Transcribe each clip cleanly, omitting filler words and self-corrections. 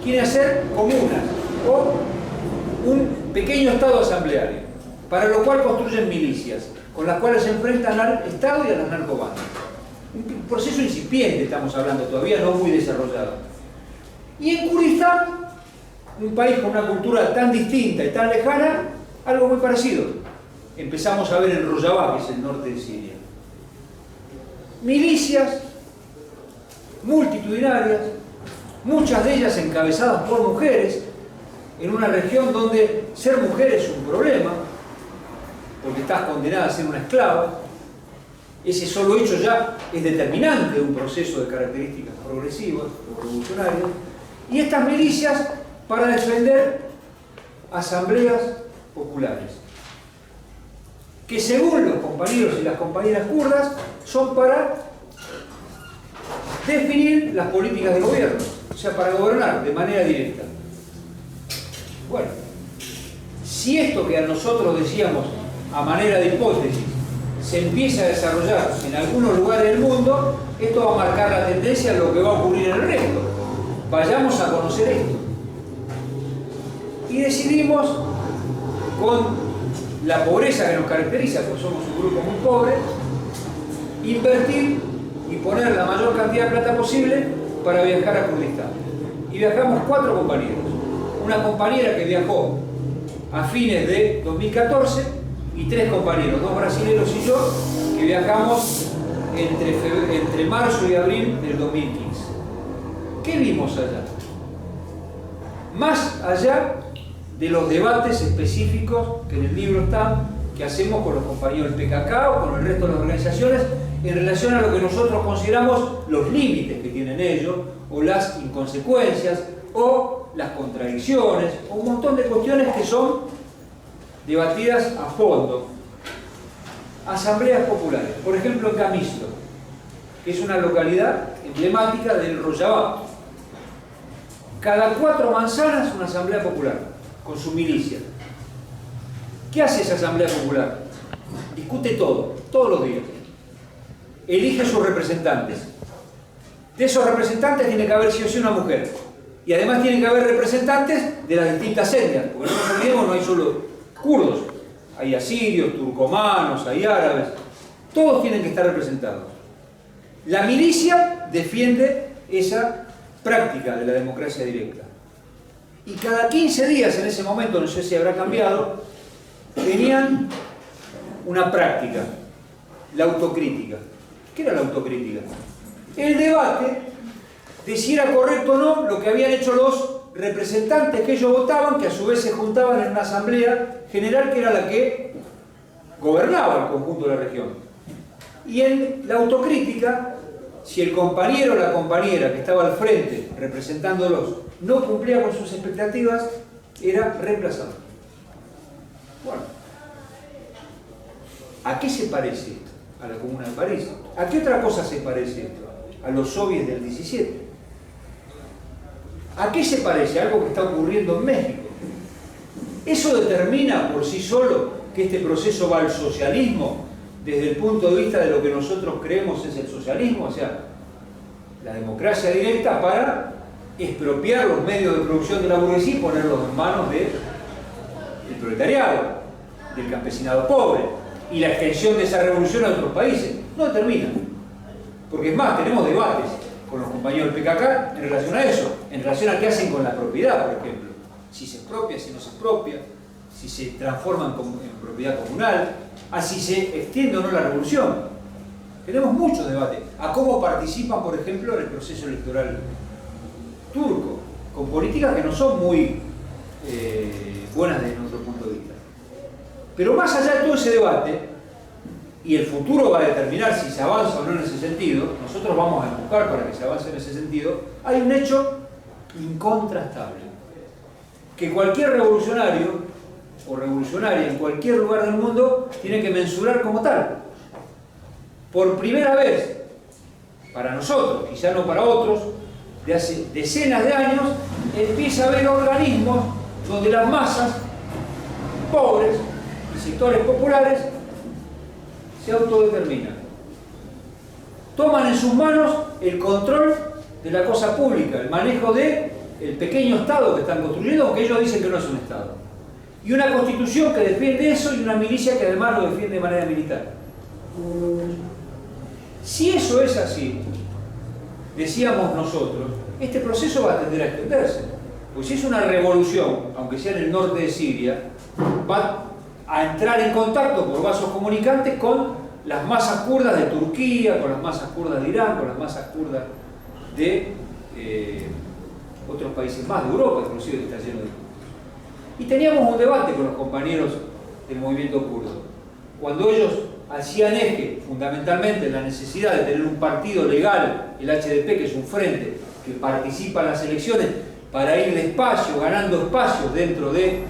quieren hacer comunas o un pequeño estado asambleario, para lo cual construyen milicias, con las cuales se enfrentan al Estado y a las narcobandas. Un proceso incipiente estamos hablando, todavía no muy desarrollado. Y en Kurdistán, un país con una cultura tan distinta y tan lejana, algo muy parecido. Empezamos a ver en Rojava, que es el norte de Siria. Milicias multitudinarias, muchas de ellas encabezadas por mujeres, en una región donde ser mujer es un problema, porque estás condenada a ser una esclava. Ese solo hecho ya es determinante de un proceso de características progresivas o revolucionarias. Y estas milicias para defender asambleas populares, que según los compañeros y las compañeras kurdas son para definir las políticas de gobierno, o sea, para gobernar de manera directa. Bueno, si esto que a nosotros decíamos a manera de hipótesis se empieza a desarrollar en algunos lugares del mundo, esto va a marcar la tendencia a lo que va a ocurrir en el resto. Vayamos a conocer esto. Y decidimos, con la pobreza que nos caracteriza, porque somos un grupo muy pobre, invertir y poner la mayor cantidad de plata posible para viajar a Kurdistán. Y viajamos 4 compañeros. Una compañera que viajó a fines de 2014 y 3 compañeros, 2 brasileños y yo, que viajamos entre marzo y abril del 2015. ¿Qué vimos allá? Más allá de los debates específicos que en el libro están, que hacemos con los compañeros del PKK o con el resto de las organizaciones, en relación a lo que nosotros consideramos los límites que tienen ellos, o las inconsecuencias, o las contradicciones, o un montón de cuestiones que son debatidas a fondo. Asambleas populares, por ejemplo en Kamisto, que es una localidad emblemática del Rojava. Cada 4 manzanas una asamblea popular, con su milicia. ¿Qué hace esa asamblea popular? Discute todo, todos los días. Elige sus representantes. De esos representantes tiene que haber sí o sí una mujer. Y además tiene que haber representantes de las distintas etnias, porque no nos olvidemos, no hay solo kurdos. Hay asirios, turcomanos, hay árabes. Todos tienen que estar representados. La milicia defiende esa práctica de la democracia directa. Y cada 15 días en ese momento, no sé si habrá cambiado, tenían una práctica, la autocrítica. ¿Qué era la autocrítica? El debate de si era correcto o no lo que habían hecho los representantes que ellos votaban, que a su vez se juntaban en una asamblea general que era la que gobernaba el conjunto de la región. Y en la autocrítica, si el compañero o la compañera que estaba al frente representándolos no cumplía con sus expectativas, era reemplazado. Bueno, ¿a qué se parece esto? A la Comuna de París. ¿A qué otra cosa se parece esto? A los soviets del 17. ¿A qué se parece? Algo que está ocurriendo en México. ¿Eso determina por sí solo que este proceso va al socialismo desde el punto de vista de lo que nosotros creemos es el socialismo? O sea, la democracia directa para expropiar los medios de producción de la burguesía y ponerlos en manos del proletariado, del campesinado pobre, y la extensión de esa revolución a otros países. No determina. Porque es más, tenemos debates con los compañeros del PKK en relación a eso, en relación a qué hacen con la propiedad, por ejemplo. Si se expropia, si no se expropia, si se transforma en propiedad comunal, a si se extiende o no la revolución. Tenemos muchos debates. A cómo participan, por ejemplo, en el proceso electoral turco, con políticas que no son muy buenas desde nuestro punto de vista. Pero más allá de todo ese debate, y el futuro va a determinar si se avanza o no en ese sentido, nosotros vamos a empujar para que se avance en ese sentido, hay un hecho incontrastable, que cualquier revolucionario o revolucionaria en cualquier lugar del mundo tiene que mensurar como tal. Por primera vez, para nosotros, quizá no para otros, de hace decenas de años, empieza a haber organismos donde las masas pobres y sectores populares se autodeterminan. Toman en sus manos el control de la cosa pública, el manejo de el pequeño Estado que están construyendo, aunque ellos dicen que no es un Estado. Y una constitución que defiende eso y una milicia que además lo defiende de manera militar. Si eso es así, decíamos nosotros, este proceso va a tender a extenderse. Pues si es una revolución, aunque sea en el norte de Siria, va a entrar en contacto por vasos comunicantes con las masas kurdas de Turquía, con las masas kurdas de Irán, con las masas kurdas de otros países más, de Europa inclusive, que está lleno de kurdos. Y teníamos un debate con los compañeros del movimiento kurdo. Cuando ellos hacían eje fundamentalmente en la necesidad de tener un partido legal, el HDP, que es un frente que participa en las elecciones para ir despacio, ganando espacios dentro de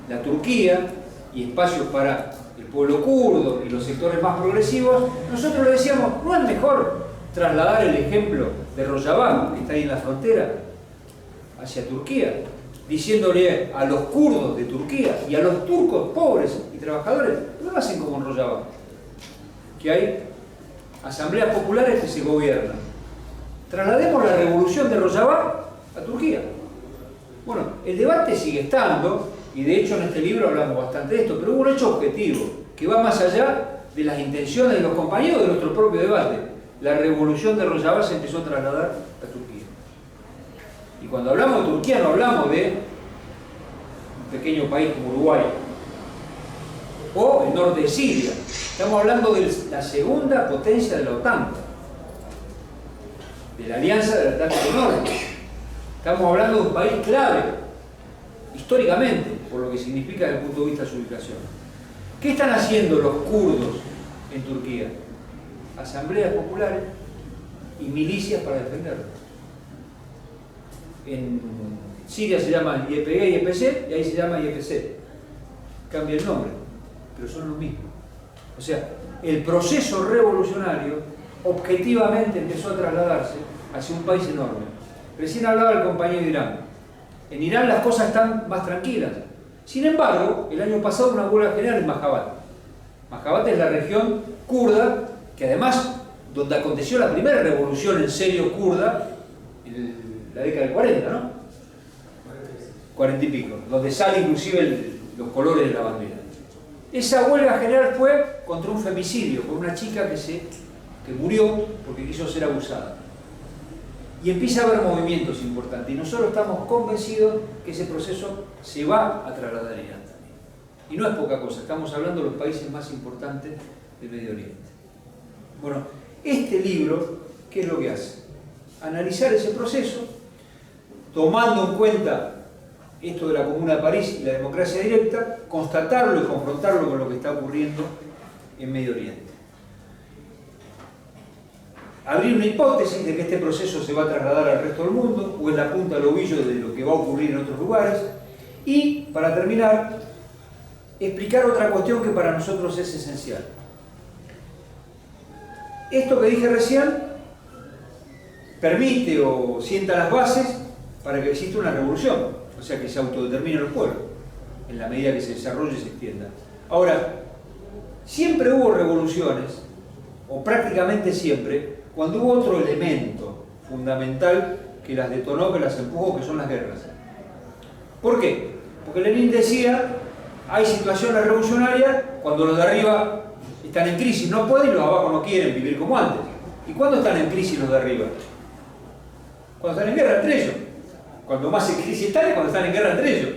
la Turquía y espacios para el pueblo kurdo y los sectores más progresivos, nosotros le decíamos, ¿no es mejor trasladar el ejemplo de Rojava, que está ahí en la frontera, hacia Turquía, diciéndole a los kurdos de Turquía y a los turcos pobres y trabajadores, no lo hacen como en Rojava, que hay asambleas populares que se gobiernan? Traslademos la revolución de Rojava a Turquía. Bueno, el debate sigue estando, y de hecho en este libro hablamos bastante de esto, pero hubo un hecho objetivo que va más allá de las intenciones de los compañeros de nuestro propio debate. La revolución de Rojava se empezó a trasladar a Turquía. Y cuando hablamos de Turquía no hablamos de un pequeño país como Uruguay o el norte de Siria. Estamos hablando de la segunda potencia de la OTAN, de la Alianza del Atlántico Norte. Estamos hablando de un país clave, históricamente, por lo que significa desde el punto de vista de su ubicación. ¿Qué están haciendo los kurdos en Turquía? Asambleas populares y milicias para defenderlos. En Siria se llama YPG y YPC, y ahí se llama YPC. Cambia el nombre, pero son lo mismo. O sea, el proceso revolucionario objetivamente empezó a trasladarse hacia un país enorme. Recién hablaba el compañero de Irán. En Irán las cosas están más tranquilas. Sin embargo, el año pasado una huelga general en Mahabat. Mahabat es la región kurda, que además, donde aconteció la primera revolución en serio kurda, en la década del 40, ¿no? 40 y pico, donde sale inclusive los colores de la bandera. Esa huelga general fue contra un femicidio, con una chica que murió porque quiso ser abusada. Y empieza a haber movimientos importantes, y nosotros estamos convencidos que ese proceso se va a trasladar a Irán también. Y no es poca cosa, estamos hablando de los países más importantes del Medio Oriente. Bueno, este libro, ¿qué es lo que hace? Analizar ese proceso, tomando en cuenta esto de la Comuna de París y la democracia directa, constatarlo y confrontarlo con lo que está ocurriendo en Medio Oriente. Abrir una hipótesis de que este proceso se va a trasladar al resto del mundo, o es la punta del ovillo de lo que va a ocurrir en otros lugares. Y, para terminar, explicar otra cuestión que para nosotros es esencial. Esto que dije recién permite o sienta las bases para que exista una revolución, o sea, que se autodetermine los pueblos, en la medida que se desarrolle y se extienda. Ahora, siempre hubo revoluciones, o prácticamente siempre, cuando hubo otro elemento fundamental que las detonó, que las empujó, que son las guerras. ¿Por qué? Porque Lenin decía, hay situaciones revolucionarias cuando los de arriba están en crisis, no pueden, y los de abajo no quieren vivir como antes. ¿Y cuándo están en crisis los de arriba? Cuando están en guerra entre ellos. Cuando más en crisis están es cuando están en guerra entre ellos.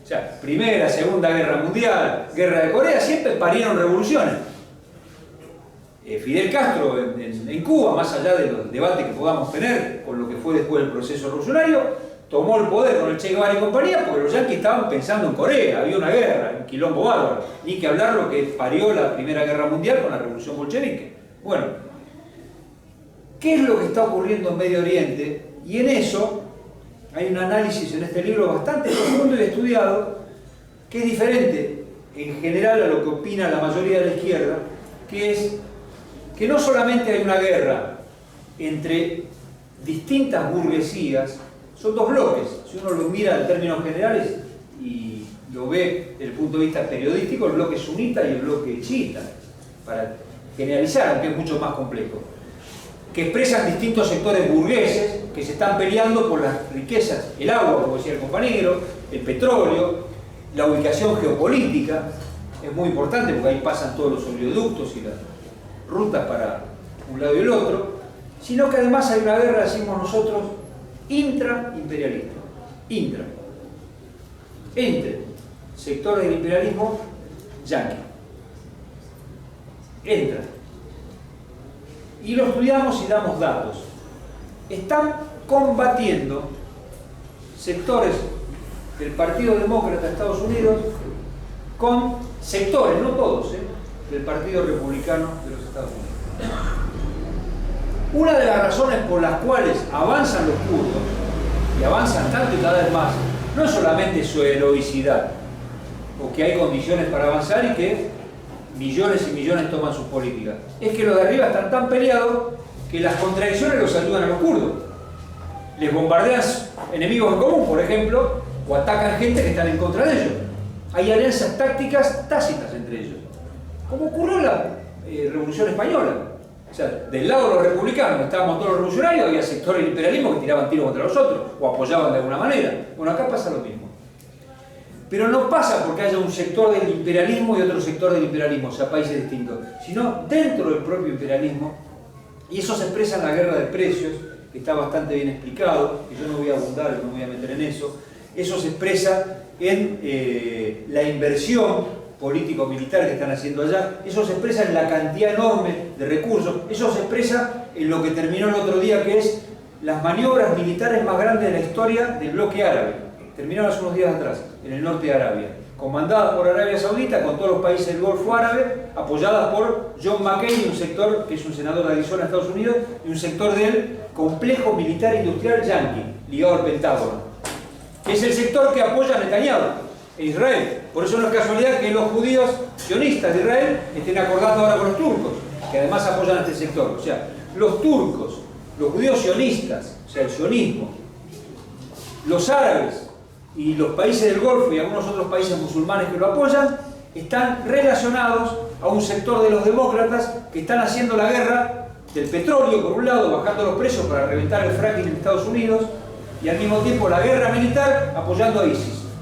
O sea, Primera, Segunda Guerra Mundial, Guerra de Corea, siempre parieron revoluciones. Fidel Castro en Cuba, más allá de los debates que podamos tener con lo que fue después del proceso revolucionario, tomó el poder con el Che Guevara y compañía porque los yanquis estaban pensando en Corea, había una guerra, un quilombo bárbaro, ni que hablar lo que parió la Primera Guerra Mundial con la revolución bolchevique. Bueno, ¿qué es lo que está ocurriendo en Medio Oriente? Y en eso hay un análisis en este libro bastante profundo y estudiado, que es diferente en general a lo que opina la mayoría de la izquierda, que es que no solamente hay una guerra entre distintas burguesías, son dos bloques. Si uno lo mira en términos generales y lo ve desde el punto de vista periodístico, el bloque sunita y el bloque chiita, para generalizar, aunque es mucho más complejo. que expresan distintos sectores burgueses que se están peleando por las riquezas, el agua, como decía el compañero, el petróleo, la ubicación geopolítica, es muy importante porque ahí pasan todos los oleoductos y las rutas para un lado y el otro, sino que además hay una guerra, decimos nosotros, intraimperialista, entre sectores del imperialismo yanqui. Y lo estudiamos y damos datos. Están combatiendo sectores del Partido Demócrata de Estados Unidos con sectores, no todos, del Partido Republicano de los Estados Unidos. Una de las razones por las cuales avanzan los kurdos, y avanzan tanto y cada vez más, no es solamente su heroicidad, o que hay condiciones para avanzar y que millones y millones toman sus políticas, es que los de arriba están tan peleados que las contradicciones los ayudan a los kurdos. Les bombardean enemigos en común, por ejemplo, o atacan gente que están en contra de ellos. Hay alianzas tácticas tácitas entre ellos, como ocurrió en la Revolución Española. O sea, del lado de los republicanos, estábamos todos los revolucionarios, había sectores del imperialismo que tiraban tiros contra los otros, o apoyaban de alguna manera. Bueno, acá pasa lo mismo. Pero no pasa porque haya un sector del imperialismo y otro sector del imperialismo, o sea, países distintos, sino dentro del propio imperialismo, y eso se expresa en la guerra de precios, que está bastante bien explicado, que yo no voy a abundar, no me voy a meter en eso. Eso se expresa en la inversión político-militar que están haciendo allá, eso se expresa en la cantidad enorme de recursos, eso se expresa en lo que terminó el otro día, que es las maniobras militares más grandes de la historia del bloque árabe. Terminaron hace unos días atrás, en el norte de Arabia, comandadas por Arabia Saudita, con todos los países del Golfo Árabe, apoyadas por John McCain, un sector que es un senador de Arizona, Estados Unidos, y un sector del complejo militar industrial yanqui, ligado al Pentágono, que es el sector que apoya a Netanyahu en Israel. Por eso no es casualidad que los judíos sionistas de Israel estén acordando ahora con los turcos, que además apoyan a este sector. O sea, los turcos, los judíos sionistas, o sea, el sionismo, los árabes y los países del Golfo y algunos otros países musulmanes que lo apoyan, están relacionados a un sector de los demócratas que están haciendo la guerra del petróleo, por un lado, bajando los precios para reventar el fracking en Estados Unidos, y al mismo tiempo la guerra militar apoyando a ISIS.